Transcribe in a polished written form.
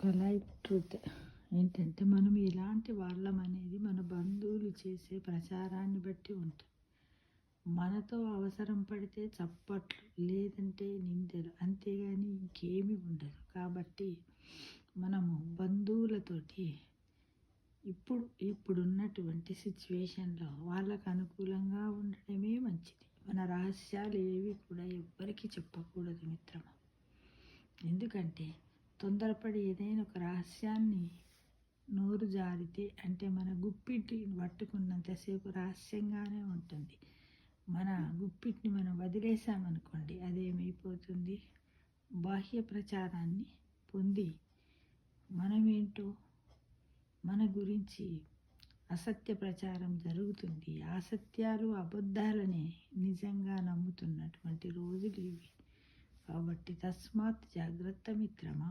ఒక life truth ఏంటంటే, మనం ఎలాంటి వాళ్ళం అనేది మన బంధువులు చేసే ప్రచారాన్ని బట్టి ఉంటుంది. మనతో అవసరం పడితే చప్పట్లు, లేదంటే నిందలు, అంతేగాని ఇంకేమీ ఉండదు. కాబట్టి మనము బంధువులతోటి ఇప్పుడున్నటువంటి సిచ్యువేషన్లో వాళ్ళకు అనుకూలంగా ఉండడమే మంచిది. మన రహస్యాలు ఏవి కూడా ఎవ్వరికీ చెప్పకూడదు మిత్రమా. ఎందుకంటే తొందరపడి ఏదైనా ఒక రహస్యాన్ని నోరు జారితే, అంటే మన గుప్పిటిని పట్టుకున్నంతసేపు రహస్యంగానే ఉంటుంది. మన గుప్పిటిని మనం వదిలేసామనుకోండి, అదేమైపోతుంది, బాహ్య ప్రచారాన్ని పొంది మనమేంటో మన గురించి అసత్య ప్రచారం జరుగుతుంది. అసత్యాలు అబద్ధాలనే నిజంగా నమ్ముతున్నటువంటి రోజులు ఇవి. కాబట్టి తస్మాత్ జాగ్రత్త మిత్రమా.